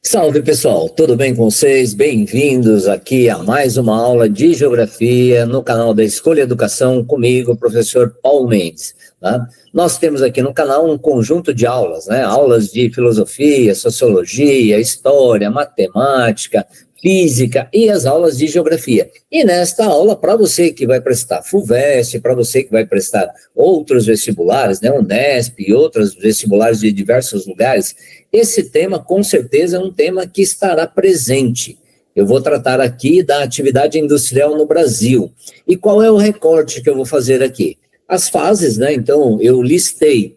Salve pessoal, tudo bem com vocês? Bem-vindos aqui a mais uma aula de Geografia no canal da Escolha Educação, comigo, professor Paulo Mendes. Tá? Nós temos aqui no canal um conjunto de aulas, né? Aulas de Filosofia, Sociologia, História, Matemática, Física e as aulas de Geografia. E nesta aula, para você que vai prestar FUVEST, para você que vai prestar outros vestibulares, né? Unesp e outros vestibulares de diversos lugares, esse tema, com certeza, é um tema que estará presente. Eu vou tratar aqui da atividade industrial no Brasil. E qual é o recorte que eu vou fazer aqui? As fases, né? Então, eu listei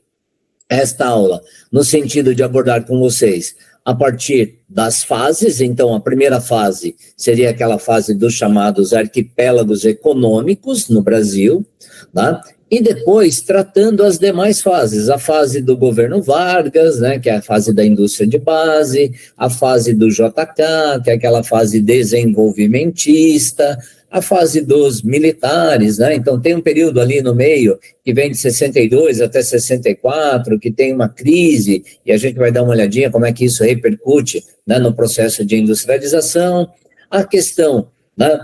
esta aula no sentido de abordar com vocês a partir das fases. Então, a primeira fase seria aquela fase dos chamados arquipélagos econômicos no Brasil, tá? E depois tratando as demais fases, a fase do governo Vargas, né, que é a fase da indústria de base, a fase do JK, que é aquela fase desenvolvimentista, a fase dos militares, né, então tem um período ali no meio que vem de 62 até 64, que tem uma crise, e a gente vai dar uma olhadinha como é que isso repercute, né, no processo de industrialização, a questão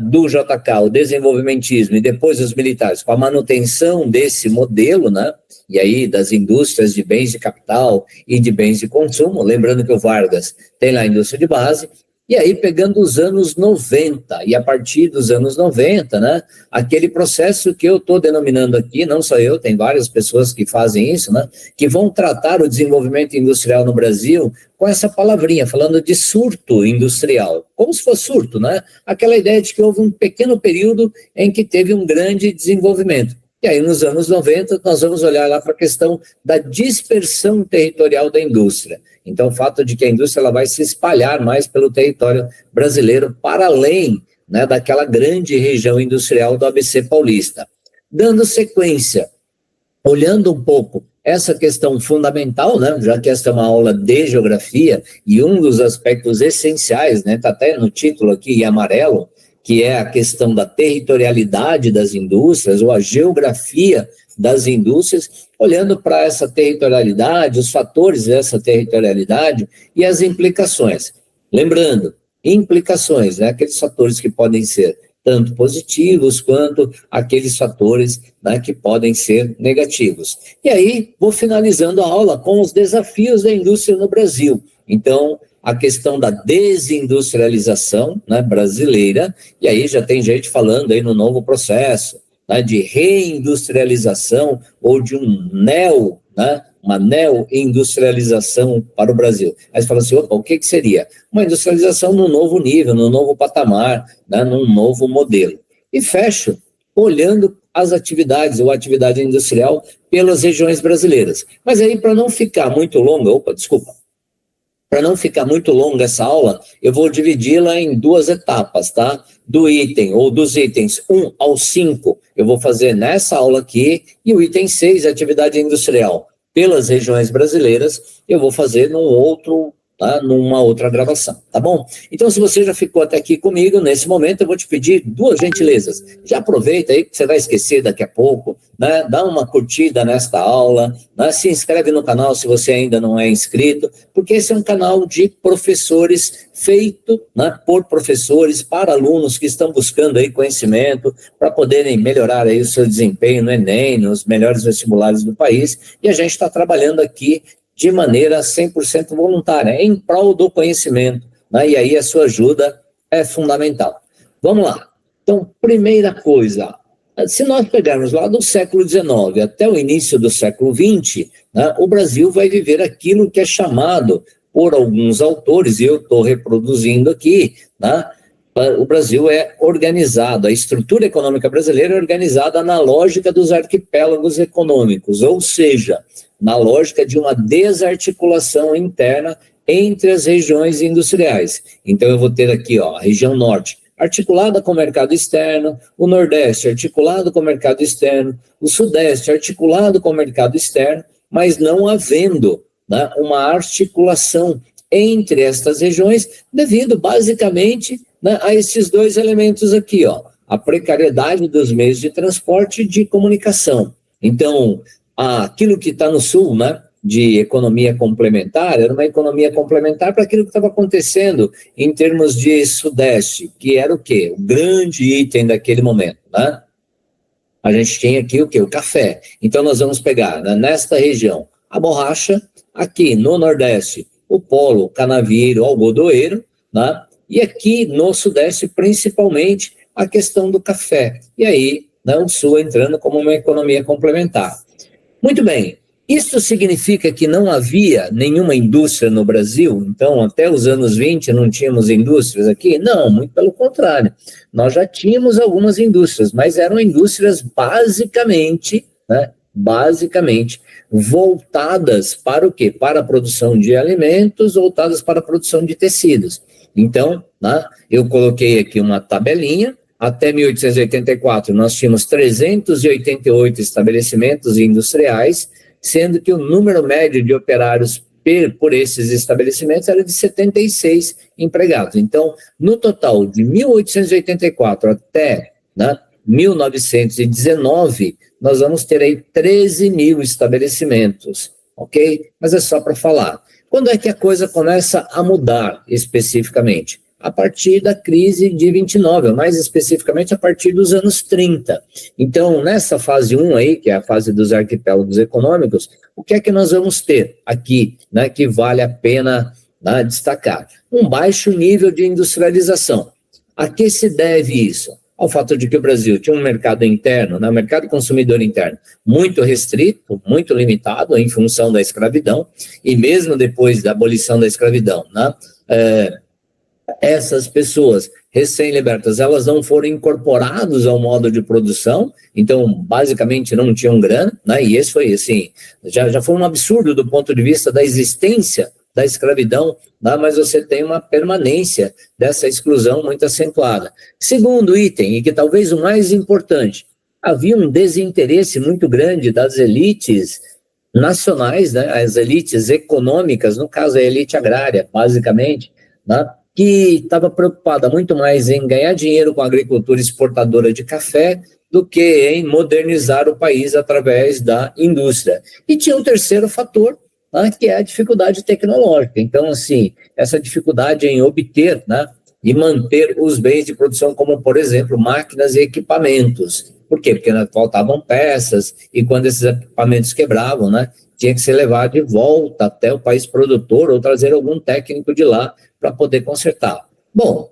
do JK, o desenvolvimentismo, e depois os militares, com a manutenção desse modelo, né, e aí das indústrias de bens de capital e de bens de consumo, lembrando que o Vargas tem lá a indústria de base, e aí pegando os anos 90, e a partir dos anos 90, né, aquele processo que eu estou denominando aqui, não só eu, tem várias pessoas que fazem isso, né, que vão tratar o desenvolvimento industrial no Brasil com essa palavrinha, falando de surto industrial, como se fosse surto, né, aquela ideia de que houve um pequeno período em que teve um grande desenvolvimento. E aí, nos anos 90, nós vamos olhar lá para a questão da dispersão territorial da indústria. Então, o fato de que a indústria ela vai se espalhar mais pelo território brasileiro, para além, né, daquela grande região industrial do ABC paulista. Dando sequência, olhando um pouco essa questão fundamental, né, já que esta é uma aula de geografia, e um dos aspectos essenciais, né, está até no título aqui em amarelo, que é a questão da territorialidade das indústrias, ou a geografia das indústrias, olhando para essa territorialidade, os fatores dessa territorialidade e as implicações. Lembrando, implicações, né, aqueles fatores que podem ser tanto positivos quanto aqueles fatores, né, que podem ser negativos. E aí, vou finalizando a aula com os desafios da indústria no Brasil. Então, a questão da desindustrialização, né, brasileira, e aí já tem gente falando aí no novo processo, né, de reindustrialização ou de uma neo-industrialização para o Brasil. Aí você fala assim, opa, o que seria? Uma industrialização num novo nível, num novo patamar, né, num novo modelo. E fecho olhando as atividades ou atividade industrial pelas regiões brasileiras. Mas aí, para não ficar muito longa, para não ficar muito longa essa aula, eu vou dividi-la em duas etapas, tá? Do item, ou dos itens 1 ao 5, eu vou fazer nessa aula aqui, e o item 6, atividade industrial pelas regiões brasileiras, eu vou fazer numa outra gravação, tá bom? Então, se você já ficou até aqui comigo, nesse momento, eu vou te pedir duas gentilezas. Já aproveita aí, que você vai esquecer daqui a pouco, né? Dá uma curtida nesta aula, né? Se inscreve no canal se você ainda não é inscrito, porque esse é um canal de professores, feito, né, por professores, para alunos que estão buscando aí conhecimento, para poderem melhorar aí o seu desempenho no Enem, nos melhores vestibulares do país, e a gente está trabalhando aqui de maneira 100% voluntária, em prol do conhecimento, né? E aí a sua ajuda é fundamental. Vamos lá. Então, primeira coisa, se nós pegarmos lá do século XIX até o início do século XX, né, o Brasil vai viver aquilo que é chamado por alguns autores, e eu estou reproduzindo aqui, né, o Brasil é organizado, a estrutura econômica brasileira é organizada na lógica dos arquipélagos econômicos, ou seja, na lógica de uma desarticulação interna entre as regiões industriais. Então, eu vou ter aqui, ó, a região norte, articulada com o mercado externo, o nordeste articulado com o mercado externo, o sudeste articulado com o mercado externo, mas não havendo, né, uma articulação entre estas regiões, devido basicamente, né, a esses dois elementos aqui, ó, a precariedade dos meios de transporte e de comunicação. Então, aquilo que está no sul, né, de economia complementar, era uma economia complementar para aquilo que estava acontecendo em termos de Sudeste, que era o quê? O grande item daquele momento, né? A gente tinha aqui o quê? O café. Então, nós vamos pegar, né, nesta região, a borracha, aqui no Nordeste, o polo canavieiro, algodoeiro, né? E aqui no Sudeste, principalmente, a questão do café. E aí, né, o Sul entrando como uma economia complementar. Muito bem. Isso significa que não havia nenhuma indústria no Brasil? Então, até os anos 20 não tínhamos indústrias aqui? Não, muito pelo contrário. Nós já tínhamos algumas indústrias, mas eram indústrias basicamente, né, voltadas para o quê? Para a produção de alimentos, voltadas para a produção de tecidos. Então, né, eu coloquei aqui uma tabelinha. Até 1884, nós tínhamos 388 estabelecimentos industriais, sendo que o número médio de operários por esses estabelecimentos era de 76 empregados. Então, no total, de 1884 até, né, 1919, nós vamos ter aí 13 mil estabelecimentos, ok? Mas é só para falar. Quando é que a coisa começa a mudar especificamente? A partir da crise de 29, mais especificamente a partir dos anos 30. Então, nessa fase 1 aí, que é a fase dos arquipélagos econômicos, o que é que nós vamos ter aqui, né, que vale a pena, né, destacar? Um baixo nível de industrialização. A que se deve isso? Ao fato de que o Brasil tinha um mercado interno, né, um mercado consumidor interno muito restrito, muito limitado em função da escravidão, e mesmo depois da abolição da escravidão, né, essas pessoas recém-libertas, elas não foram incorporadas ao modo de produção, então basicamente não tinham grana, né? E esse foi assim, já foi um absurdo do ponto de vista da existência da escravidão, né? Mas você tem uma permanência dessa exclusão muito acentuada. Segundo item, e que talvez o mais importante, havia um desinteresse muito grande das elites nacionais, né? As elites econômicas, no caso a elite agrária, basicamente, né, que estava preocupada muito mais em ganhar dinheiro com a agricultura exportadora de café do que em modernizar o país através da indústria. E tinha um terceiro fator, né, que é a dificuldade tecnológica. Então, assim, essa dificuldade em obter, né, e manter os bens de produção, como, por exemplo, máquinas e equipamentos. Por quê? Porque faltavam peças, e quando esses equipamentos quebravam, né, tinha que ser levado de volta até o país produtor ou trazer algum técnico de lá para poder consertar. Bom,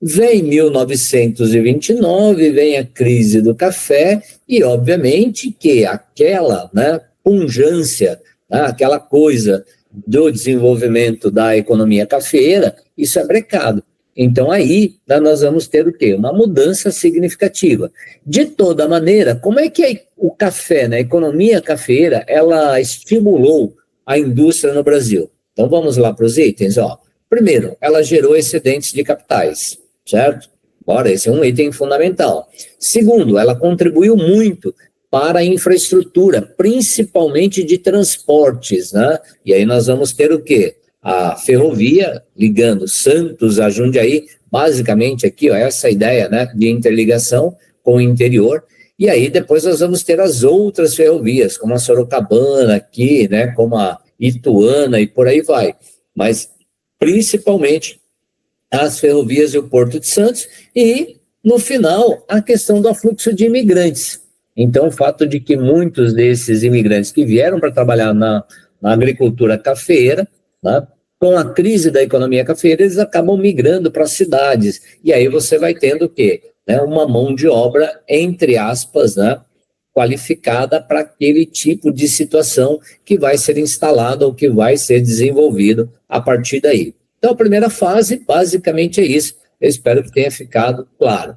vem 1929, vem a crise do café e, obviamente, que aquela, né, pungência, né, aquela coisa do desenvolvimento da economia cafeeira, isso é brecado. Então, aí, nós vamos ter o quê? Uma mudança significativa. De toda maneira, como é que o café, né, a economia cafeeira, ela estimulou a indústria no Brasil? Então, vamos lá para os itens, ó. Primeiro, ela gerou excedentes de capitais, certo? Ora, esse é um item fundamental. Segundo, ela contribuiu muito para a infraestrutura, principalmente de transportes, né? E aí nós vamos ter o quê? A ferrovia ligando Santos a Jundiaí, basicamente aqui, ó, essa ideia, né, de interligação com o interior. E aí depois nós vamos ter as outras ferrovias, como a Sorocabana aqui, né, como a Ituana e por aí vai. Mas principalmente as ferrovias e o Porto de Santos, e, no final, a questão do afluxo de imigrantes. Então, o fato de que muitos desses imigrantes que vieram para trabalhar na agricultura cafeeira, né, com a crise da economia cafeeira, eles acabam migrando para as cidades, e aí você vai tendo o quê? Né, uma mão de obra, entre aspas, né, qualificada para aquele tipo de situação que vai ser instalada ou que vai ser desenvolvido a partir daí. Então, a primeira fase, basicamente, é isso. Eu espero que tenha ficado claro.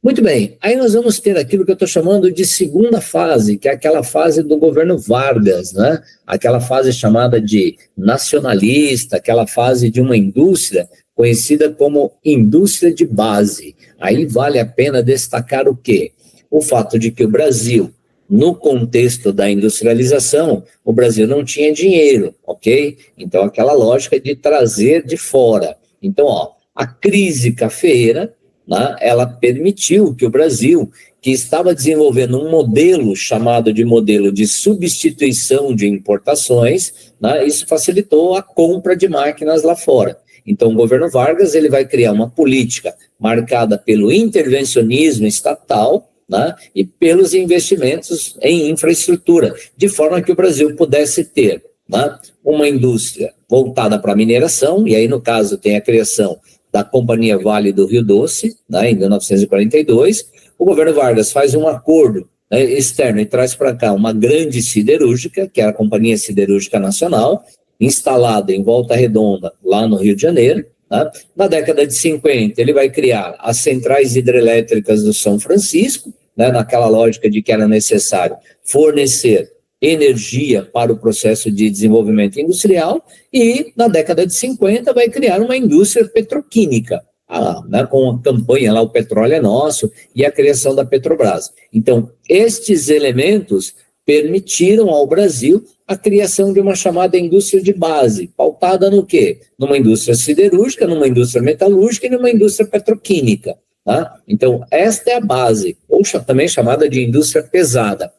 Muito bem, aí nós vamos ter aquilo que eu estou chamando de segunda fase, que é aquela fase do governo Vargas, né? Aquela fase chamada de nacionalista, aquela fase de uma indústria conhecida como indústria de base. Aí vale a pena destacar o quê? O fato de que o Brasil, no contexto da industrialização, o Brasil não tinha dinheiro, ok? Então, aquela lógica de trazer de fora. Então, ó, a crise cafeeira, né, ela permitiu que o Brasil, que estava desenvolvendo um modelo chamado de modelo de substituição de importações, né, isso facilitou a compra de máquinas lá fora. Então, o governo Vargas ele vai criar uma política marcada pelo intervencionismo estatal, né, e pelos investimentos em infraestrutura, de forma que o Brasil pudesse ter, né, uma indústria voltada para a mineração, e aí, no caso, tem a criação da Companhia Vale do Rio Doce, né, em 1942. O governo Vargas faz um acordo, né, externo e traz para cá uma grande siderúrgica, que é a Companhia Siderúrgica Nacional, instalada em Volta Redonda, lá no Rio de Janeiro. Né? Na década de 50, ele vai criar as centrais hidrelétricas do São Francisco, né, naquela lógica de que era necessário fornecer energia para o processo de desenvolvimento industrial, e na década de 50 vai criar uma indústria petroquímica, né, com a campanha lá, o petróleo é nosso, e a criação da Petrobras. Então, estes elementos permitiram ao Brasil a criação de uma chamada indústria de base, pautada no quê? Numa indústria siderúrgica, numa indústria metalúrgica e numa indústria petroquímica. Tá? Então, esta é a base, ou também chamada de indústria pesada.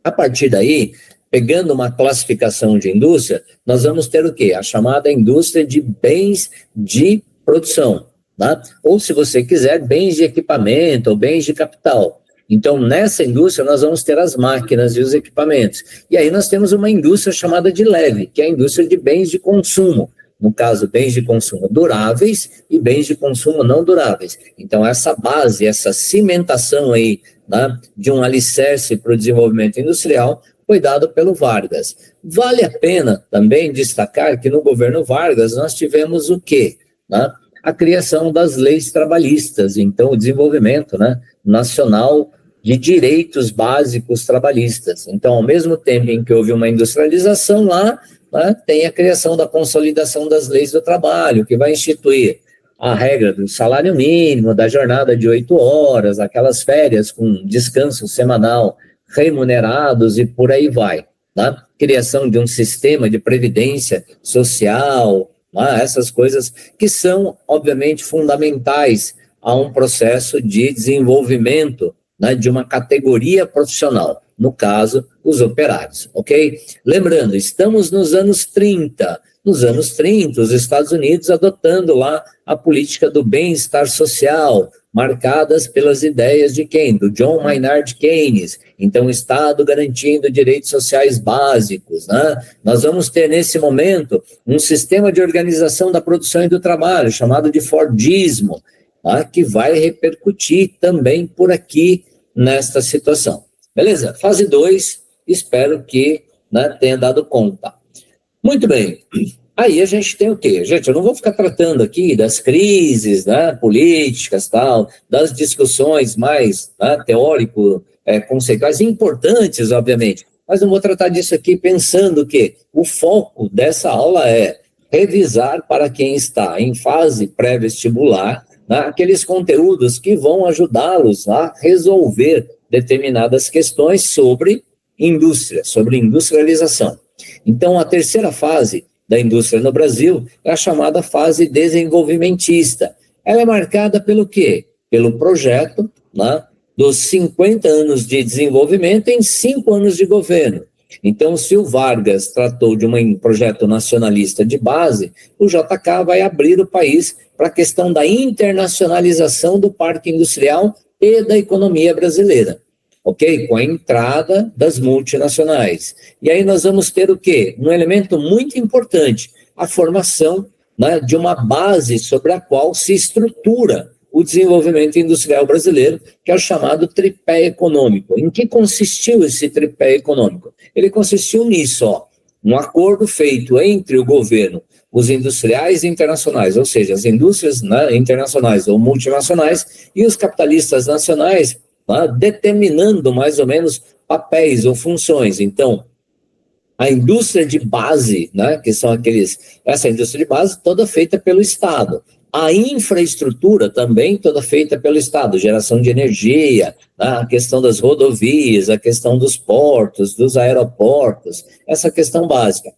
A partir daí, pegando uma classificação de indústria, nós vamos ter o quê? A chamada indústria de bens de produção, tá? Ou, se você quiser, bens de equipamento ou bens de capital. Então, nessa indústria, nós vamos ter as máquinas e os equipamentos. E aí nós temos uma indústria chamada de leve, que é a indústria de bens de consumo. No caso, bens de consumo duráveis e bens de consumo não duráveis. Então, essa base, essa cimentação aí, né, de um alicerce para o desenvolvimento industrial foi dado pelo Vargas. Vale a pena também destacar que no governo Vargas nós tivemos o quê? Né? A criação das leis trabalhistas, então o desenvolvimento, né, nacional de direitos básicos trabalhistas. Então, ao mesmo tempo em que houve uma industrialização lá, né, tem a criação da consolidação das leis do trabalho, que vai instituir a regra do salário mínimo, da jornada de 8 horas, aquelas férias com descanso semanal remunerados e por aí vai. Né? Criação de um sistema de previdência social, né? Essas coisas que são, obviamente, fundamentais a um processo de desenvolvimento, né, de uma categoria profissional, no caso, os operários, ok? Lembrando, estamos nos anos 30. Nos anos 30, os Estados Unidos adotando lá a política do bem-estar social, marcadas pelas ideias de quem? Do John Maynard Keynes. Então, o Estado garantindo direitos sociais básicos, né? Nós vamos ter, nesse momento, um sistema de organização da produção e do trabalho, chamado de Fordismo, tá? Que vai repercutir também por aqui nesta situação. Beleza? Fase 2, espero que, né, tenha dado conta. Muito bem. Aí a gente tem o quê? Gente, eu não vou ficar tratando aqui das crises, né, políticas, tal, das discussões mais, né, conceituais, importantes, obviamente, mas não vou tratar disso aqui pensando que o foco dessa aula é revisar para quem está em fase pré-vestibular, né, aqueles conteúdos que vão ajudá-los a resolver determinadas questões sobre indústria, sobre industrialização. Então, a terceira fase da indústria no Brasil é a chamada fase desenvolvimentista. Ela é marcada pelo quê? Pelo projeto, né, dos 50 anos de desenvolvimento em 5 anos de governo. Então, se o Vargas tratou de um projeto nacionalista de base, o JK vai abrir o país para a questão da internacionalização do parque industrial e da economia brasileira. Ok? Com a entrada das multinacionais. E aí nós vamos ter o quê? Um elemento muito importante, a formação, né, de uma base sobre a qual se estrutura o desenvolvimento industrial brasileiro, que é o chamado tripé econômico. Em que consistiu esse tripé econômico? Ele consistiu nisso, ó, um acordo feito entre o governo, os industriais internacionais, ou seja, as indústrias, né, internacionais ou multinacionais, e os capitalistas nacionais, determinando mais ou menos papéis ou funções. Então, a indústria de base, né, que são essa indústria de base toda feita pelo Estado. A infraestrutura também toda feita pelo Estado, geração de energia, né, a questão das rodovias, a questão dos portos, dos aeroportos, essa questão básica.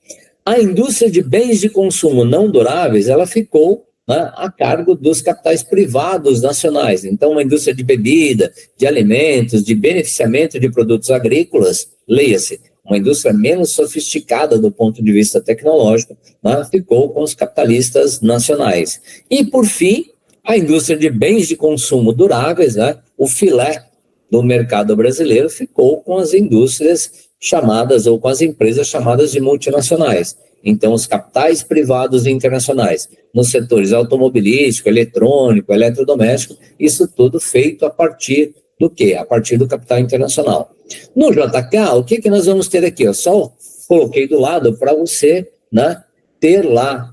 A indústria de bens de consumo não duráveis, ela ficou né, a cargo dos capitais privados nacionais. Então, uma indústria de bebida, de alimentos, de beneficiamento de produtos agrícolas, leia-se, uma indústria menos sofisticada do ponto de vista tecnológico, né, ficou com os capitalistas nacionais. E, por fim, a indústria de bens de consumo duráveis, né, o filé do mercado brasileiro, ficou com as indústrias chamadas, ou com as empresas chamadas de multinacionais. Então, os capitais privados e internacionais, nos setores automobilístico, eletrônico, eletrodoméstico, isso tudo feito a partir do quê? A partir do capital internacional. No JK, o que nós vamos ter aqui? Eu só coloquei do lado para você, né, ter lá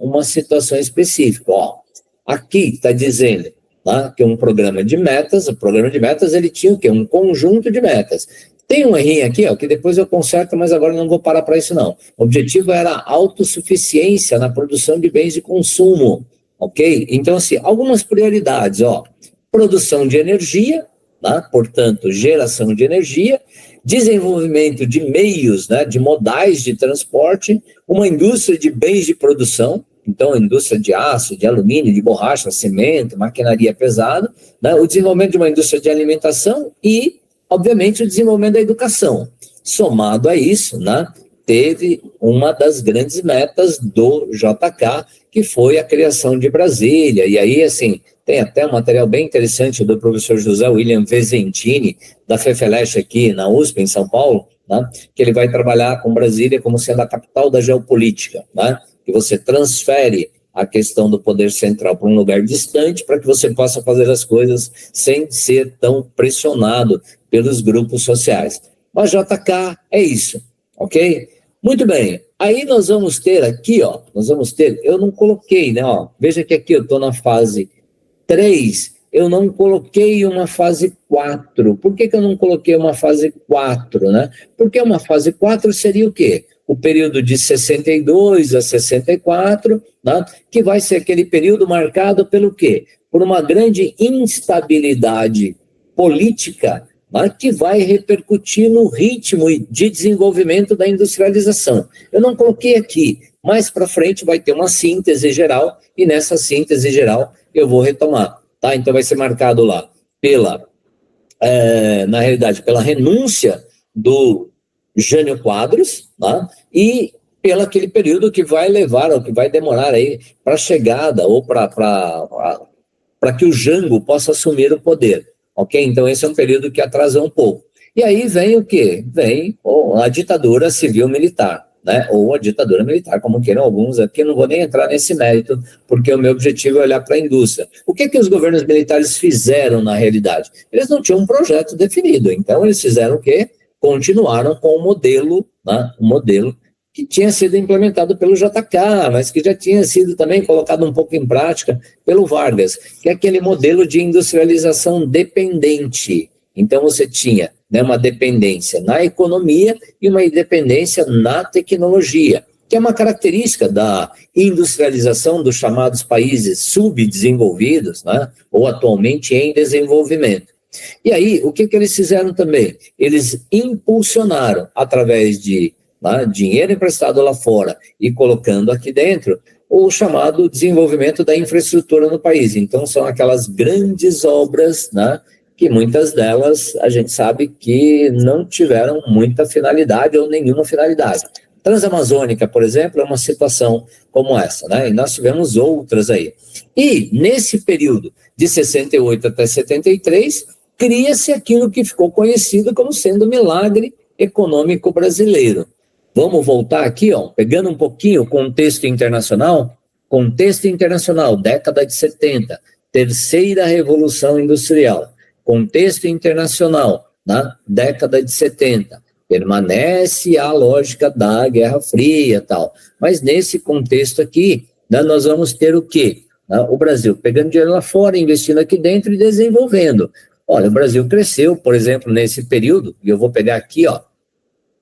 uma situação específica. Ó, aqui está dizendo, tá, que um programa de metas, o programa de metas ele tinha o quê? Um conjunto de metas. Tem um errinho aqui, ó, que depois eu conserto, mas agora não vou parar para isso não. O objetivo era a autossuficiência na produção de bens de consumo, ok? Então, assim, algumas prioridades, ó, produção de energia, né, portanto, geração de energia, desenvolvimento de meios, né, de modais de transporte, uma indústria de bens de produção, então, indústria de aço, de alumínio, de borracha, cimento, maquinaria pesada, né, o desenvolvimento de uma indústria de alimentação e, obviamente, o desenvolvimento da educação. Somado a isso, né, teve uma das grandes metas do JK, que foi a criação de Brasília. E aí, assim, tem até um material bem interessante do professor José William Vezentini, da FEFELESH aqui na USP, em São Paulo, né, que ele vai trabalhar com Brasília como sendo a capital da geopolítica, né, que você transfere a questão do poder central para um lugar distante para que você possa fazer as coisas sem ser tão pressionado pelos grupos sociais. Mas JK é isso, ok? Muito bem, aí nós vamos ter aqui, ó, eu não coloquei, né, ó, veja que aqui eu estou na fase 3, eu não coloquei uma fase 4. Por que eu não coloquei uma fase 4, né? Porque uma fase 4 seria o quê? O período de 62 a 64, né? Que vai ser aquele período marcado pelo quê? Por uma grande instabilidade política, né? Que vai repercutir no ritmo de desenvolvimento da industrialização. Eu não coloquei aqui, mais para frente vai ter uma síntese geral, e nessa síntese geral eu vou retomar, tá? Então vai ser marcado lá na realidade, pela renúncia do Jânio Quadros, tá? E pelo aquele período que vai levar, ou que vai demorar aí para a chegada, ou para que o Jango possa assumir o poder, ok? Então esse é um período que atrasa um pouco. E aí vem o quê? Vem a ditadura civil-militar, né? Ou a ditadura militar, como queiram alguns, aqui eu não vou nem entrar nesse mérito, porque o meu objetivo é olhar para a indústria. O que os governos militares fizeram na realidade? Eles não tinham um projeto definido, então eles fizeram o quê? Continuaram com o modelo, né? Um modelo que tinha sido implementado pelo JK, mas que já tinha sido também colocado um pouco em prática pelo Vargas, que é aquele modelo de industrialização dependente. Então você tinha, né, uma dependência na economia e uma independência na tecnologia, que é uma característica da industrialização dos chamados países subdesenvolvidos, né, ou atualmente em desenvolvimento. E aí, o que eles fizeram também? Eles impulsionaram, através de dinheiro emprestado lá fora e colocando aqui dentro, o chamado desenvolvimento da infraestrutura no país. Então, são aquelas grandes obras, né, que muitas delas a gente sabe que não tiveram muita finalidade ou nenhuma finalidade. Transamazônica, por exemplo, é uma situação como essa, né? E nós tivemos outras aí. E, nesse período de 68 até 73, cria-se aquilo que ficou conhecido como sendo o milagre econômico brasileiro. Vamos voltar aqui, ó, pegando um pouquinho o contexto internacional, década de 70, terceira revolução industrial. Contexto internacional, na década de 70, permanece a lógica da Guerra Fria e tal. Mas nesse contexto aqui, né, nós vamos ter o quê? O Brasil pegando dinheiro lá fora, investindo aqui dentro e desenvolvendo. Olha, o Brasil cresceu, por exemplo, nesse período, e eu vou pegar aqui, ó,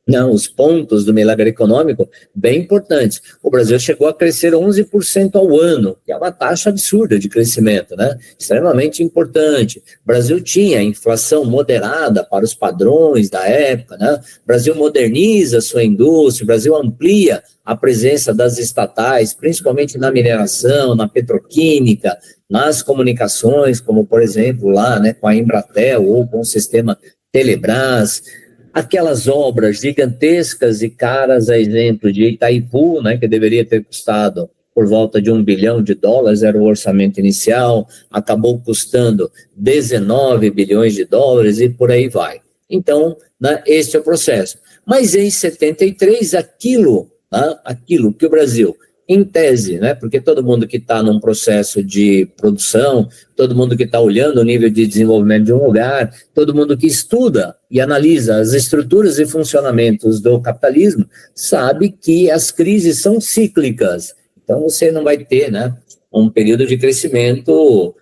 Não, os pontos do milagre econômico, bem importantes. O Brasil chegou a crescer 11% ao ano, que é uma taxa absurda de crescimento, né? Extremamente importante. O Brasil tinha inflação moderada para os padrões da época, né? O Brasil moderniza sua indústria, o Brasil amplia a presença das estatais, principalmente na mineração, na petroquímica, nas comunicações, como, por exemplo, lá, né, com a Embratel ou com o sistema Telebrás. Aquelas obras gigantescas e caras, a exemplo de Itaipu, né, que deveria ter custado por volta de US$ 1 bilhão, era o orçamento inicial, acabou custando 19 bilhões de dólares e por aí vai. Então, né, este é o processo. Mas em 73, aquilo que o Brasil, em tese, né, porque todo mundo que está num processo de produção, todo mundo que está olhando o nível de desenvolvimento de um lugar, todo mundo que estuda e analisa as estruturas e funcionamentos do capitalismo, sabe que as crises são cíclicas. Então, você não vai ter, né, um período de crescimento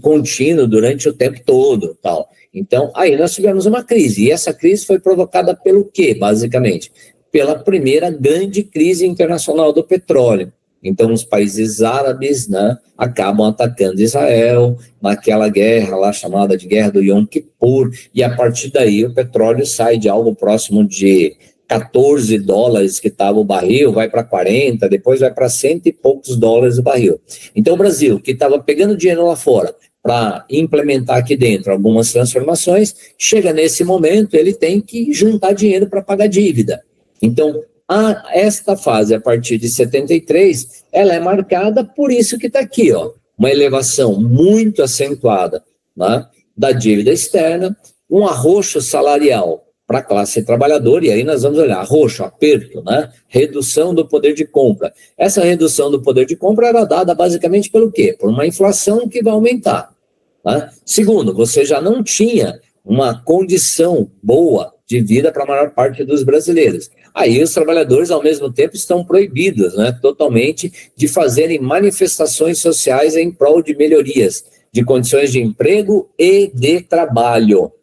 contínuo durante o tempo todo. Tal. Então, aí nós tivemos uma crise, e essa crise foi provocada pelo quê, basicamente? Pela primeira grande crise internacional do petróleo. Então, os países árabes, né, acabam atacando Israel, naquela guerra lá chamada de Guerra do Yom Kippur, e a partir daí o petróleo sai de algo próximo de $14 que estava o barril, vai para 40, depois vai para $100 e poucos o barril. Então, o Brasil, que estava pegando dinheiro lá fora para implementar aqui dentro algumas transformações, chega nesse momento, ele tem que juntar dinheiro para pagar dívida. Então, esta fase, a partir de 73, ela é marcada por isso que está aqui, ó, uma elevação muito acentuada, né, da dívida externa, um arroxo salarial para a classe trabalhadora, e aí nós vamos olhar, arroxo, aperto, né, redução do poder de compra. Essa redução do poder de compra era dada basicamente pelo quê? Por uma inflação que vai aumentar. Né? Segundo, você já não tinha uma condição boa de vida para a maior parte dos brasileiros. Aí os trabalhadores, ao mesmo tempo, estão proibidos, né, totalmente, de fazerem manifestações sociais em prol de melhorias de condições de emprego e de trabalho.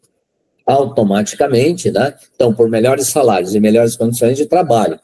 Automaticamente, né? Então, por melhores salários e melhores condições de trabalho.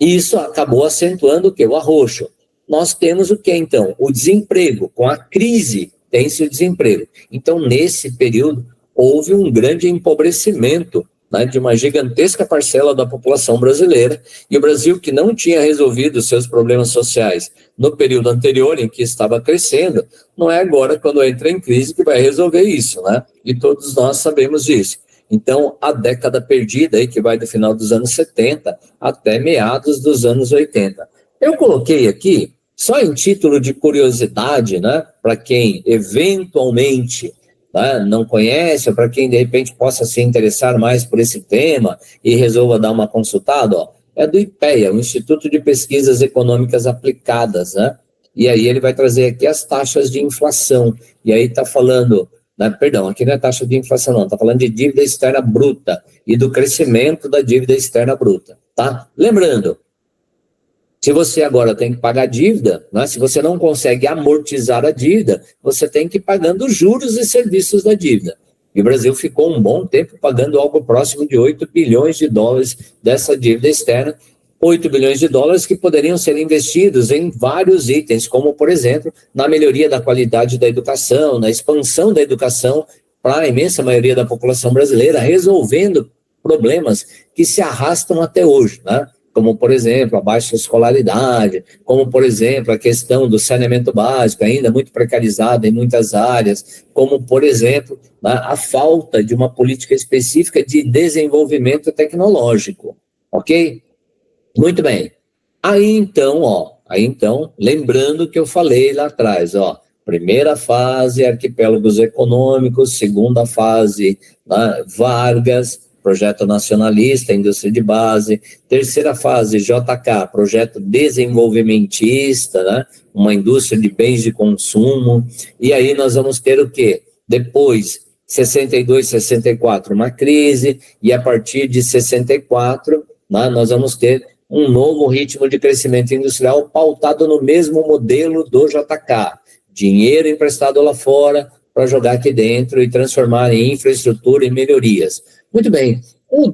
Isso acabou acentuando o quê? O arroxo. Nós temos o quê, então? O desemprego. Com a crise, tem-se o desemprego. Então, nesse período, houve um grande empobrecimento, né, de uma gigantesca parcela da população brasileira, e o Brasil, que não tinha resolvido os seus problemas sociais no período anterior, em que estava crescendo, não é agora, quando entra em crise, que vai resolver isso, né? E todos nós sabemos disso. Então, a década perdida, aí, que vai do final dos anos 70 até meados dos anos 80. Eu coloquei aqui, só em título de curiosidade, né, para quem eventualmente, né, não conhece, ou para quem de repente possa se interessar mais por esse tema e resolva dar uma consultada, ó, é do IPEA, o Instituto de Pesquisas Econômicas Aplicadas, né? E aí ele vai trazer aqui as taxas de inflação, e aí está falando, né, perdão, aqui não é taxa de inflação não, está falando de dívida externa bruta e do crescimento da dívida externa bruta, tá? Lembrando, se você agora tem que pagar dívida, né, se você não consegue amortizar a dívida, você tem que ir pagando juros e serviços da dívida. E o Brasil ficou um bom tempo pagando algo próximo de $8 bilhões dessa dívida externa, $8 bilhões que poderiam ser investidos em vários itens, como, por exemplo, na melhoria da qualidade da educação, na expansão da educação para a imensa maioria da população brasileira, resolvendo problemas que se arrastam até hoje, né? Como, por exemplo, a baixa escolaridade, como, por exemplo, a questão do saneamento básico, ainda muito precarizado em muitas áreas, como, por exemplo, a falta de uma política específica de desenvolvimento tecnológico, ok? Muito bem. Aí então, lembrando que eu falei lá atrás, ó, primeira fase, arquipélagos econômicos, segunda fase, né, Vargas, projeto nacionalista, indústria de base, terceira fase, JK, projeto desenvolvimentista, né? Uma indústria de bens de consumo, e aí nós vamos ter o quê? Depois, 62, 64, uma crise, e a partir de 64, né, nós vamos ter um novo ritmo de crescimento industrial pautado no mesmo modelo do JK, dinheiro emprestado lá fora para jogar aqui dentro e transformar em infraestrutura e melhorias. Muito bem,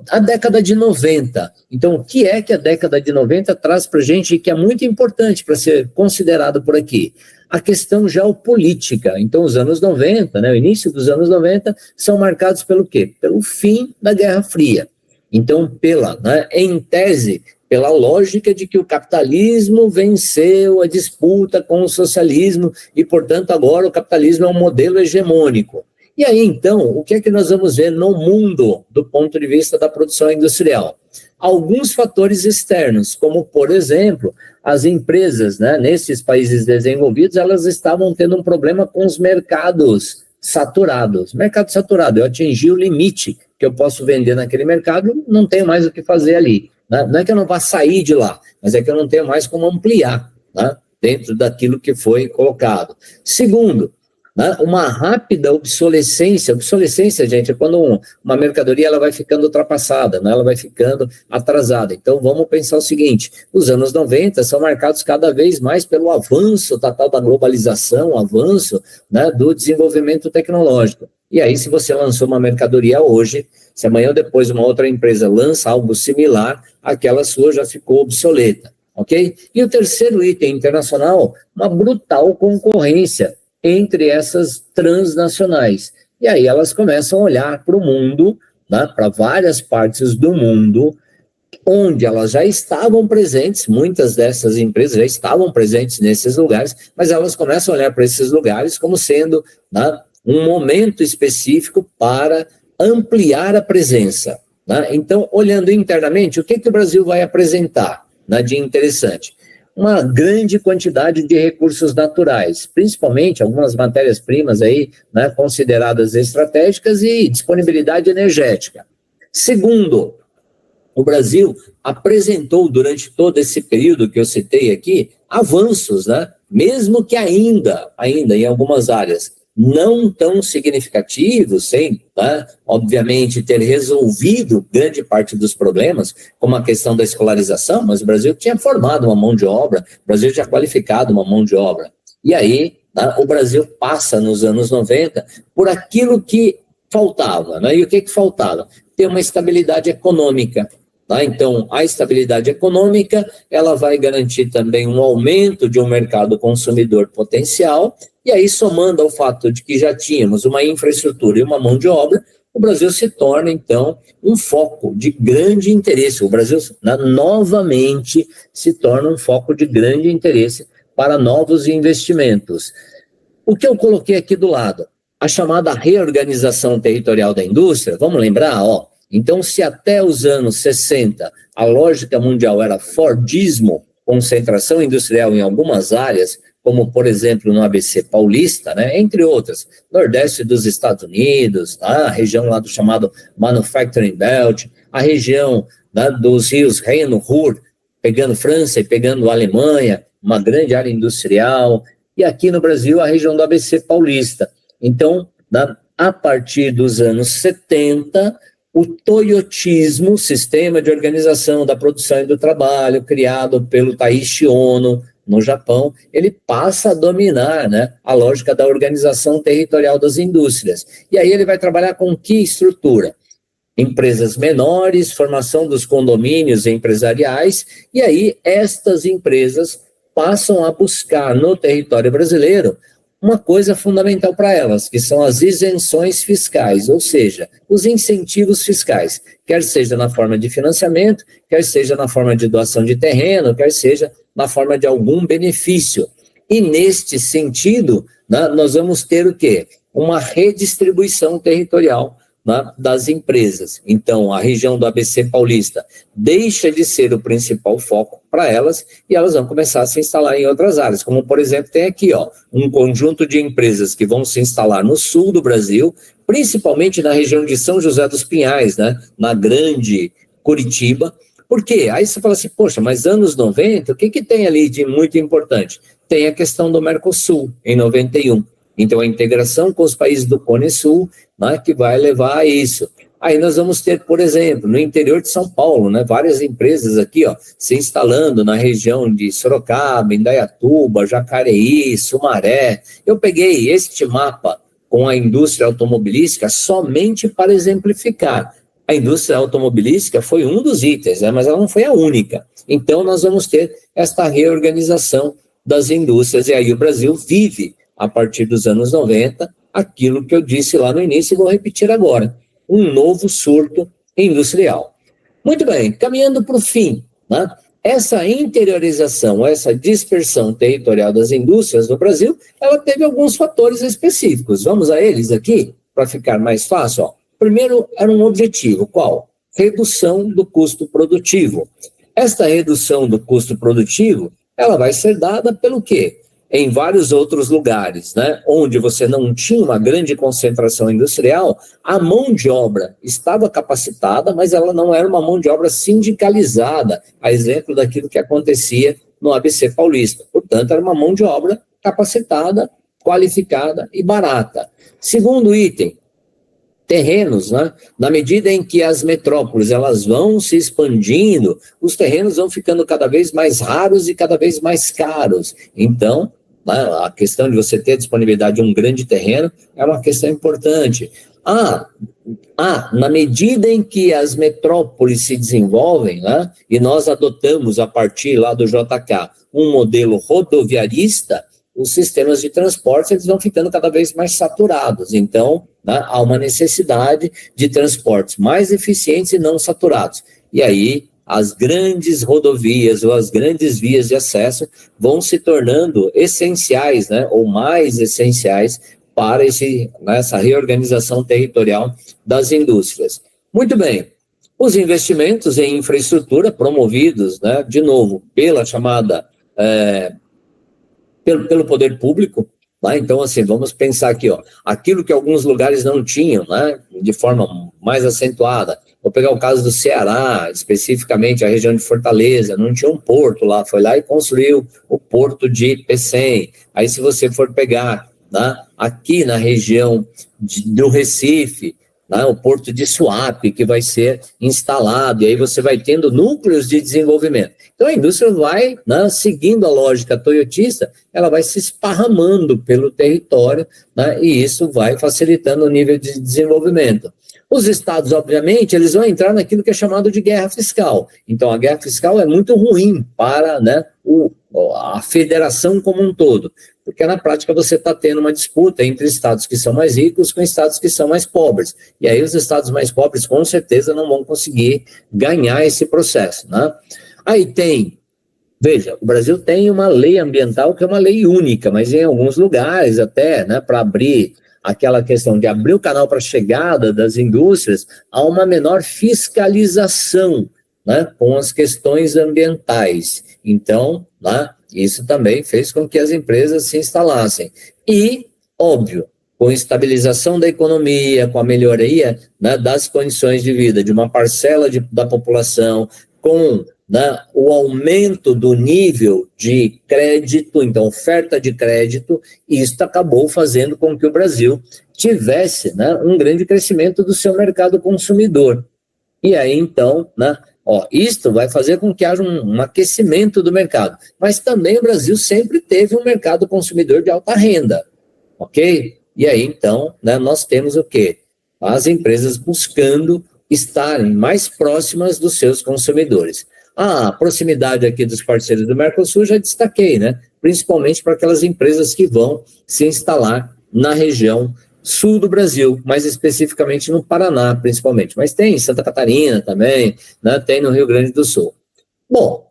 A década de 90. Então, o que é que a década de 90 traz para a gente e que é muito importante para ser considerado por aqui? A questão geopolítica. Então, os anos 90, né, o início dos anos 90, são marcados pelo quê? Pelo fim da Guerra Fria. Então, em tese, pela lógica de que o capitalismo venceu a disputa com o socialismo e, portanto, agora o capitalismo é um modelo hegemônico. E aí, então, o que é que nós vamos ver no mundo do ponto de vista da produção industrial? Alguns fatores externos, como, por exemplo, as empresas, né, nesses países desenvolvidos, elas estavam tendo um problema com os mercados saturados. Mercado saturado, eu atingi o limite que eu posso vender naquele mercado, não tenho mais o que fazer ali. Né? Não é que eu não vá sair de lá, mas é que eu não tenho mais como ampliar, né, dentro daquilo que foi colocado. Segundo, uma rápida obsolescência. Obsolescência, gente, é quando uma mercadoria ela vai ficando ultrapassada, né? Ela vai ficando atrasada. Então, vamos pensar o seguinte, os anos 90 são marcados cada vez mais pelo avanço da tal da globalização, avanço, né, do desenvolvimento tecnológico. E aí, se você lançou uma mercadoria hoje, se amanhã ou depois uma outra empresa lança algo similar, aquela sua já ficou obsoleta, ok? E o terceiro item internacional, uma brutal concorrência entre essas transnacionais. E aí elas começam a olhar para o mundo, né, para várias partes do mundo, onde elas já estavam presentes, muitas dessas empresas já estavam presentes nesses lugares, mas elas começam a olhar para esses lugares como sendo, né, um momento específico para ampliar a presença. Né? Então, olhando internamente, o que o Brasil vai apresentar, né, de interessante? Uma grande quantidade de recursos naturais, principalmente algumas matérias-primas aí, né, consideradas estratégicas e disponibilidade energética. Segundo, o Brasil apresentou durante todo esse período que eu citei aqui, avanços, né, mesmo que ainda em algumas áreas não tão significativos, sem, né, obviamente, ter resolvido grande parte dos problemas, como a questão da escolarização, mas o Brasil tinha formado uma mão de obra, o Brasil tinha qualificado uma mão de obra. E aí, né, o Brasil passa nos anos 90 por aquilo que faltava. Né? E o que faltava? Ter uma estabilidade econômica. Tá? Então, a estabilidade econômica, ela vai garantir também um aumento de um mercado consumidor potencial, e aí, somando ao fato de que já tínhamos uma infraestrutura e uma mão de obra, o Brasil se torna, então, um foco de grande interesse. O Brasil, né, novamente se torna um foco de grande interesse para novos investimentos. O que eu coloquei aqui do lado? A chamada reorganização territorial da indústria, vamos lembrar, ó. Então, se até os anos 60 a lógica mundial era Fordismo, concentração industrial em algumas áreas, como, por exemplo, no ABC Paulista, né, entre outras, Nordeste dos Estados Unidos, tá, a região lá do chamado Manufacturing Belt, a região, né, dos rios Reno, Ruhr, pegando França e pegando Alemanha, uma grande área industrial, e aqui no Brasil a região do ABC Paulista. Então, né, a partir dos anos 70, o toyotismo, sistema de organização da produção e do trabalho, criado pelo Taiichi Ohno, no Japão, ele passa a dominar, né, a lógica da organização territorial das indústrias. E aí ele vai trabalhar com que estrutura? Empresas menores, formação dos condomínios empresariais, e aí estas empresas passam a buscar no território brasileiro uma coisa fundamental para elas, que são as isenções fiscais, ou seja, os incentivos fiscais, quer seja na forma de financiamento, quer seja na forma de doação de terreno, quer seja na forma de algum benefício. E neste sentido, né, nós vamos ter o quê? Uma redistribuição territorial, né, das empresas. Então, a região do ABC Paulista deixa de ser o principal foco para elas e elas vão começar a se instalar em outras áreas, como, por exemplo, tem aqui, ó, um conjunto de empresas que vão se instalar no sul do Brasil, principalmente na região de São José dos Pinhais, né, na grande Curitiba. Por quê? Aí você fala assim, poxa, mas anos 90, o que tem ali de muito importante? Tem a questão do Mercosul, em 91. Então, a integração com os países do Cone Sul, né, que vai levar a isso. Aí nós vamos ter, por exemplo, no interior de São Paulo, né, várias empresas aqui, ó, se instalando na região de Sorocaba, Indaiatuba, Jacareí, Sumaré. Eu peguei este mapa com a indústria automobilística somente para exemplificar. A indústria automobilística foi um dos itens, né, mas ela não foi a única. Então, nós vamos ter esta reorganização das indústrias, e aí o Brasil vive, a partir dos anos 90, aquilo que eu disse lá no início e vou repetir agora, um novo surto industrial. Muito bem, caminhando para o fim, né? Essa interiorização, essa dispersão territorial das indústrias no Brasil, ela teve alguns fatores específicos. Vamos a eles aqui, para ficar mais fácil. Ó. Primeiro, era um objetivo, qual? Redução do custo produtivo. Esta redução do custo produtivo, ela vai ser dada pelo quê? Em vários outros lugares, né, onde você não tinha uma grande concentração industrial, a mão de obra estava capacitada, mas ela não era uma mão de obra sindicalizada, a exemplo daquilo que acontecia no ABC Paulista. Portanto, era uma mão de obra capacitada, qualificada e barata. Segundo item, terrenos, né? Na medida em que as metrópoles elas vão se expandindo, os terrenos vão ficando cada vez mais raros e cada vez mais caros. Então, né, a questão de você ter a disponibilidade de um grande terreno é uma questão importante. Na medida em que as metrópoles se desenvolvem, né, e nós adotamos a partir lá do JK um modelo rodoviarista, os sistemas de transporte eles vão ficando cada vez mais saturados. Então, né, há uma necessidade de transportes mais eficientes e não saturados. E aí, as grandes rodovias ou as grandes vias de acesso vão se tornando essenciais, né, ou mais essenciais para essa reorganização territorial das indústrias. Muito bem, os investimentos em infraestrutura promovidos, né, de novo, pela chamada... Pelo poder público, tá? Então, assim, vamos pensar aqui, ó, aquilo que alguns lugares não tinham, né, de forma mais acentuada. Vou pegar o caso do Ceará, especificamente a região de Fortaleza, não tinha um porto lá, foi lá e construiu o porto de Pecém. Aí, se você for pegar, né, aqui na região do Recife, né, o porto de Suape, que vai ser instalado, e aí você vai tendo núcleos de desenvolvimento. Então, a indústria vai, né, seguindo a lógica toyotista, ela vai se esparramando pelo território, né, e isso vai facilitando o nível de desenvolvimento. Os estados, obviamente, eles vão entrar naquilo que é chamado de guerra fiscal. Então, a guerra fiscal é muito ruim para, né, a federação como um todo, porque na prática você está tendo uma disputa entre estados que são mais ricos com estados que são mais pobres. E aí os estados mais pobres, com certeza, não vão conseguir ganhar esse processo, né? Aí tem, veja, o Brasil tem uma lei ambiental que é uma lei única, mas em alguns lugares até, né, para abrir aquela questão de abrir o canal para a chegada das indústrias, há uma menor fiscalização, né, com as questões ambientais. Então, né, isso também fez com que as empresas se instalassem. E, óbvio, com a estabilização da economia, com a melhoria, né, das condições de vida de uma parcela da população, com, né, o aumento do nível de crédito, então oferta de crédito, isso acabou fazendo com que o Brasil tivesse, né, um grande crescimento do seu mercado consumidor. E aí, então, né, isto vai fazer com que haja um aquecimento do mercado. Mas também o Brasil sempre teve um mercado consumidor de alta renda, ok? E aí, então, né, nós temos o quê? As empresas buscando estarem mais próximas dos seus consumidores. A proximidade aqui dos parceiros do Mercosul já destaquei, né? Principalmente para aquelas empresas que vão se instalar na região sul do Brasil, mais especificamente no Paraná, principalmente. Mas tem em Santa Catarina também, né? Tem no Rio Grande do Sul. Bom,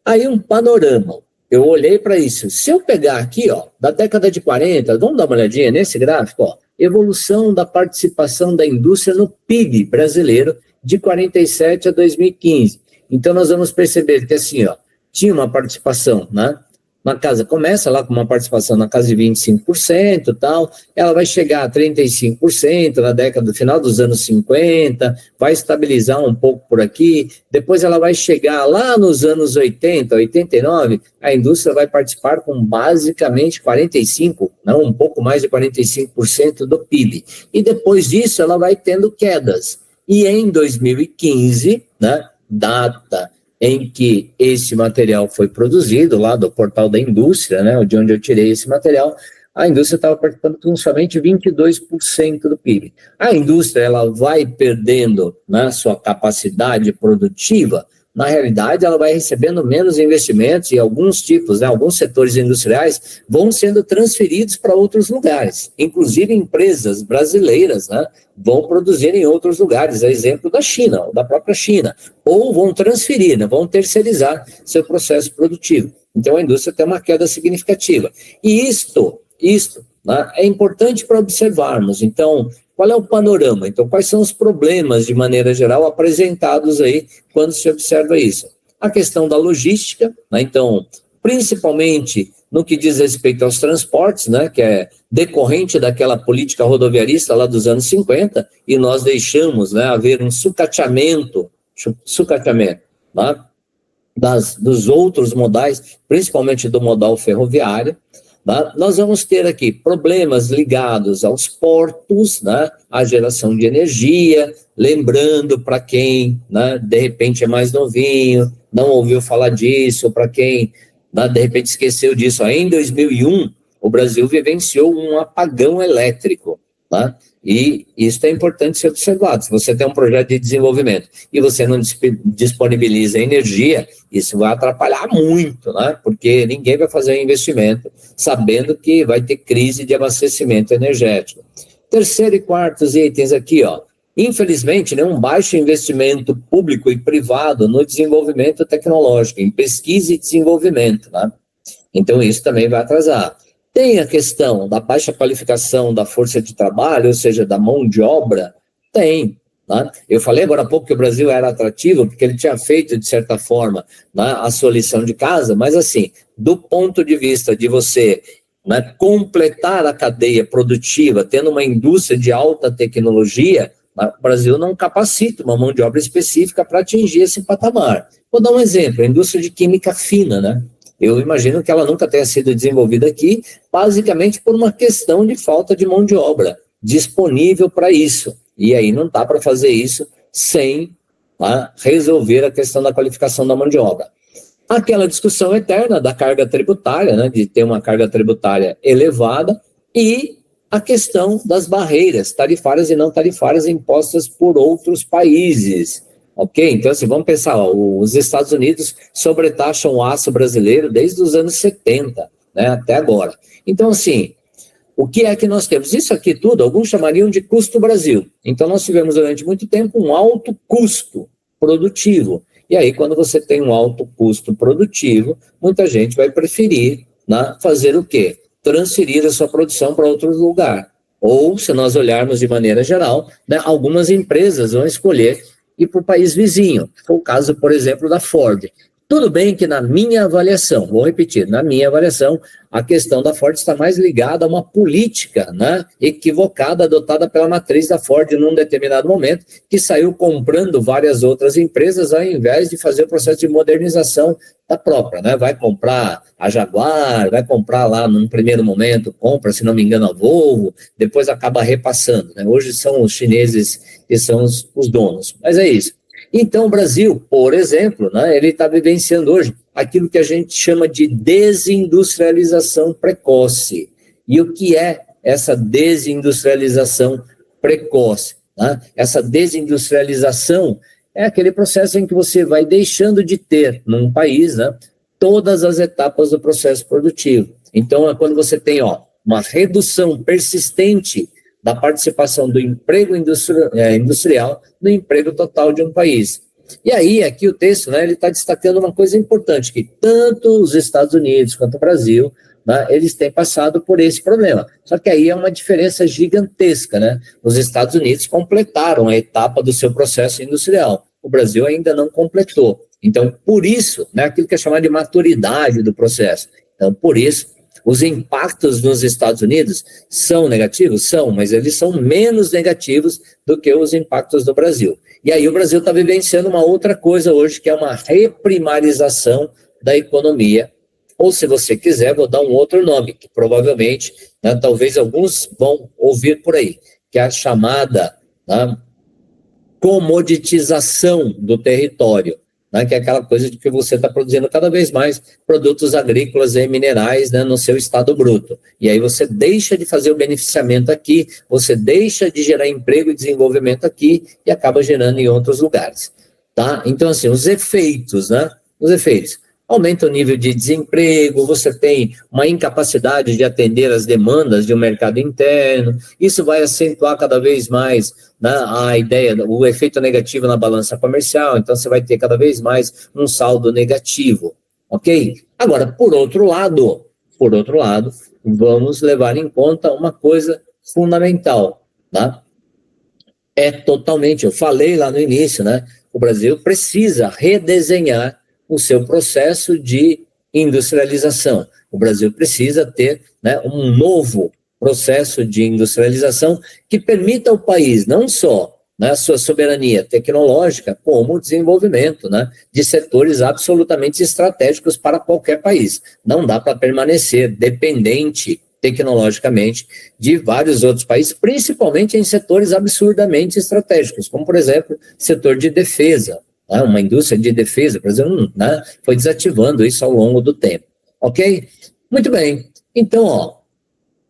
aí um panorama. Eu olhei para isso. Se eu pegar aqui, ó, da década de 40, vamos dar uma olhadinha nesse gráfico, ó, evolução da participação da indústria no PIB brasileiro de 47 a 2015. Então, nós vamos perceber que, assim, ó, tinha uma participação, né? Na casa, começa lá com uma participação na casa de 25% e tal, ela vai chegar a 35% na década, final dos anos 50, vai estabilizar um pouco por aqui, depois ela vai chegar lá nos anos 80, 89, a indústria vai participar com basicamente 45%, não, um pouco mais de 45% do PIB. E depois disso ela vai tendo quedas. E em 2015, né, data em que esse material foi produzido, lá do portal da indústria, né, de onde eu tirei esse material, a indústria estava participando com somente 22% do PIB. A indústria ela vai perdendo, né, sua capacidade produtiva. Na realidade, ela vai recebendo menos investimentos e alguns tipos, né, alguns setores industriais vão sendo transferidos para outros lugares. Inclusive, empresas brasileiras, né, vão produzir em outros lugares, a exemplo da China, ou da própria China, ou vão transferir, né, vão terceirizar seu processo produtivo. Então, a indústria tem uma queda significativa. E isto, né, é importante para observarmos. Então, qual é o panorama? Então, quais são os problemas, de maneira geral, apresentados aí quando se observa isso? A questão da logística, né? Então, principalmente no que diz respeito aos transportes, né? Que é decorrente daquela política rodoviarista lá dos anos 50, e nós deixamos, né, haver um sucateamento, né, dos outros modais, principalmente do modal ferroviário. Tá? Nós vamos ter aqui problemas ligados aos portos, né, à geração de energia, lembrando para quem, né, de repente é mais novinho, não ouviu falar disso, para quem, né, de repente esqueceu disso, aí em 2001 o Brasil vivenciou um apagão elétrico, tá? E isso é importante ser observado. Se você tem um projeto de desenvolvimento e você não disponibiliza energia, isso vai atrapalhar muito, né? Porque ninguém vai fazer um investimento sabendo que vai ter crise de abastecimento energético. Terceiro e quartos itens aqui, ó. Infelizmente, né, um baixo investimento público e privado no desenvolvimento tecnológico, em pesquisa e desenvolvimento, né? Então, isso também vai atrasar. Tem a questão da baixa qualificação da força de trabalho, ou seja, da mão de obra? Tem. Né? Eu falei agora há pouco que o Brasil era atrativo, porque ele tinha feito, de certa forma, né, a sua lição de casa, mas assim, do ponto de vista de você, né, completar a cadeia produtiva, tendo uma indústria de alta tecnologia, o Brasil não capacita uma mão de obra específica para atingir esse patamar. Vou dar um exemplo, a indústria de química fina, né? Eu imagino que ela nunca tenha sido desenvolvida aqui, basicamente por uma questão de falta de mão de obra disponível para isso. E aí não dá para fazer isso sem, tá, resolver a questão da qualificação da mão de obra. Aquela discussão eterna da carga tributária, né, de ter uma carga tributária elevada, e a questão das barreiras tarifárias e não tarifárias impostas por outros países. Ok? Então, assim, vamos pensar, ó, os Estados Unidos sobretaxam o aço brasileiro desde os anos 70, né, até agora. Então, assim, o que é que nós temos? Isso aqui tudo, alguns chamariam de custo Brasil. Então, nós tivemos durante muito tempo um alto custo produtivo. E aí, quando você tem um alto custo produtivo, muita gente vai preferir, né, fazer o quê? Transferir a sua produção para outro lugar. Ou, se nós olharmos de maneira geral, né, algumas empresas vão escolher ir para o país vizinho. Foi o caso, por exemplo, da Ford. Tudo bem que na minha avaliação, vou repetir, na minha avaliação, a questão da Ford está mais ligada a uma política, né, equivocada, adotada pela matriz da Ford num determinado momento, que saiu comprando várias outras empresas ao invés de fazer o processo de modernização da própria, né? Vai comprar a Jaguar, vai comprar lá num primeiro momento, compra, se não me engano, a Volvo, depois acaba repassando, né? Hoje são os chineses que são os donos, mas é isso. Então, o Brasil, por exemplo, né, ele está vivenciando hoje aquilo que a gente chama de desindustrialização precoce. E o que é essa desindustrialização precoce? Né? Essa desindustrialização é aquele processo em que você vai deixando de ter, num país, né, todas as etapas do processo produtivo. Então, é quando você tem, ó, uma redução persistente da participação do emprego industrial no emprego total de um país. E aí, aqui o texto, né, ele está destacando uma coisa importante, que tanto os Estados Unidos quanto o Brasil, né, eles têm passado por esse problema. Só que aí é uma diferença gigantesca, né? Os Estados Unidos completaram a etapa do seu processo industrial. O Brasil ainda não completou. Então, por isso, né, aquilo que é chamado de maturidade do processo. Então, por isso, os impactos nos Estados Unidos são negativos? São, mas eles são menos negativos do que os impactos do Brasil. E aí o Brasil está vivenciando uma outra coisa hoje, que é uma reprimarização da economia. Ou, se você quiser, vou dar um outro nome, que provavelmente, né, talvez alguns vão ouvir por aí, que é a chamada, né, comoditização do território. né, que é aquela coisa de que você está produzindo cada vez mais produtos agrícolas e minerais, né, no seu estado bruto. E aí você deixa de fazer o beneficiamento aqui, você deixa de gerar emprego e desenvolvimento aqui e acaba gerando em outros lugares. Tá? Então, assim, os efeitos, né? Os efeitos. Aumenta o nível de desemprego, você tem uma incapacidade de atender as demandas de um mercado interno, isso vai acentuar cada vez mais, né, a ideia, o efeito negativo na balança comercial, então você vai ter cada vez mais um saldo negativo, ok? Agora, por outro lado, vamos levar em conta uma coisa fundamental, tá? Eu falei lá no início, né? O Brasil precisa redesenhar o seu processo de industrialização. O Brasil precisa ter, né, um novo processo de industrialização que permita ao país não só, né, a sua soberania tecnológica, como o desenvolvimento, né, de setores absolutamente estratégicos para qualquer país. Não dá para permanecer dependente tecnologicamente de vários outros países, principalmente em setores absurdamente estratégicos, como, por exemplo, setor de defesa, né? Uma indústria de defesa, por exemplo, né, foi desativando isso ao longo do tempo, ok? Muito bem, então, ó,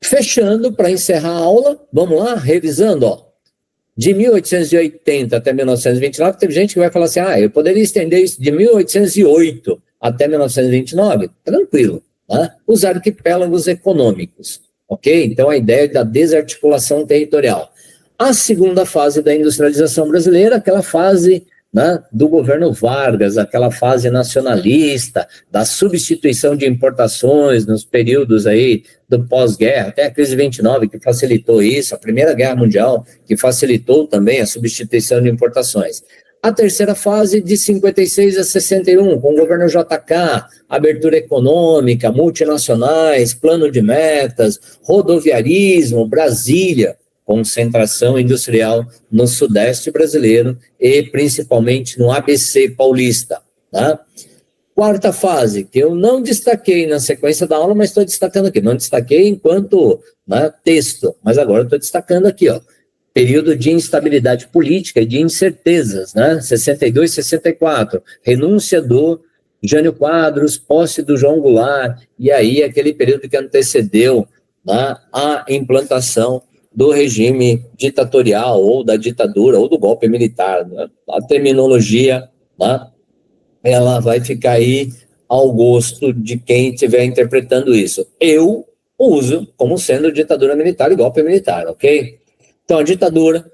fechando para encerrar a aula, vamos lá, revisando, ó, de 1880 até 1929, teve gente que vai falar assim, eu poderia estender isso de 1808 até 1929, tranquilo. Tá? Os arquipélagos econômicos, ok? Então, a ideia da desarticulação territorial. A segunda fase da industrialização brasileira, aquela fase, né, do governo Vargas, aquela fase nacionalista, da substituição de importações nos períodos aí do pós-guerra, até a crise de 29, que facilitou isso, a Primeira Guerra Mundial, que facilitou também a substituição de importações. A terceira fase, de 56 a 61, com o governo JK, abertura econômica, multinacionais, plano de metas, rodoviarismo, Brasília, concentração industrial no Sudeste brasileiro e principalmente no ABC paulista. Tá? Quarta fase, que eu não destaquei na sequência da aula, mas estou destacando aqui. Não destaquei enquanto, né, texto, mas agora estou destacando aqui, ó. Período de instabilidade política e de incertezas, né? 62, 64, renúncia do Jânio Quadros, posse do João Goulart, e aí aquele período que antecedeu, né, a implantação do regime ditatorial, ou da ditadura, ou do golpe militar. Né? A terminologia, né, ela vai ficar aí ao gosto de quem estiver interpretando isso. Eu uso como sendo ditadura militar e golpe militar, ok? Então, a ditadura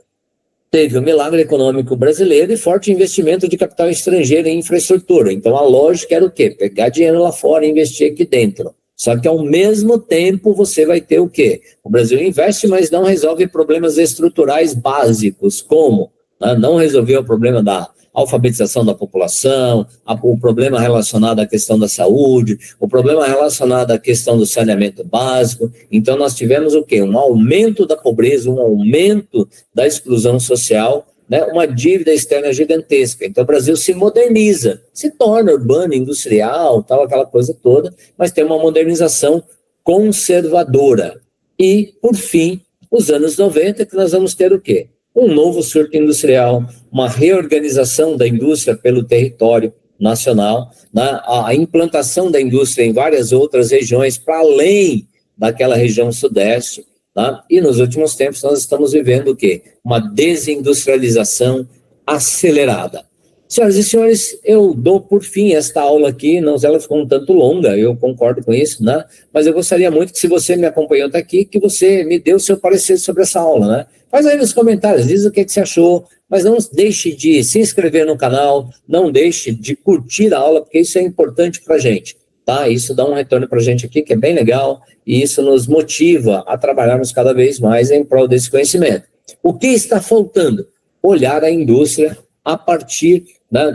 teve o milagre econômico brasileiro e forte investimento de capital estrangeiro em infraestrutura. Então, a lógica era o quê? Pegar dinheiro lá fora e investir aqui dentro. Só que, ao mesmo tempo, você vai ter o quê? O Brasil investe, mas não resolve problemas estruturais básicos, como, né, não resolveu o problema da alfabetização da população, o problema relacionado à questão da saúde, o problema relacionado à questão do saneamento básico. Então, nós tivemos o quê? Um aumento da pobreza, um aumento da exclusão social, né? Uma dívida externa gigantesca. Então, o Brasil se moderniza, se torna urbano, industrial, tal, aquela coisa toda, mas tem uma modernização conservadora. E, por fim, os anos 90, que nós vamos ter o quê? Um novo surto industrial, uma reorganização da indústria pelo território nacional, né? A implantação da indústria em várias outras regiões, para além daquela região sudeste, tá? E nos últimos tempos nós estamos vivendo o quê? Uma desindustrialização acelerada. Senhoras e senhores, eu dou por fim esta aula aqui, não ela ficou um tanto longa, eu concordo com isso, né? Mas eu gostaria muito que, se você me acompanhou até aqui, que você me dê o seu parecer sobre essa aula, né? Faz aí nos comentários, diz o que você achou, mas não deixe de se inscrever no canal, não deixe de curtir a aula, porque isso é importante para a gente, tá? Isso dá um retorno para a gente aqui, que é bem legal, e isso nos motiva a trabalharmos cada vez mais em prol desse conhecimento. O que está faltando? Olhar a indústria a partir, né,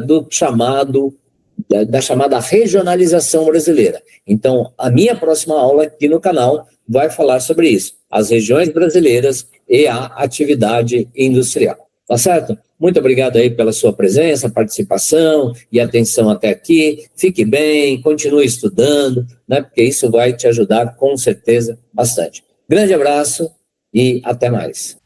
da chamada regionalização brasileira. Então, a minha próxima aula aqui no canal vai falar sobre isso, as regiões brasileiras e a atividade industrial. Tá certo? Muito obrigado aí pela sua presença, participação e atenção até aqui. Fique bem, continue estudando, né, porque isso vai te ajudar com certeza bastante. Grande abraço e até mais.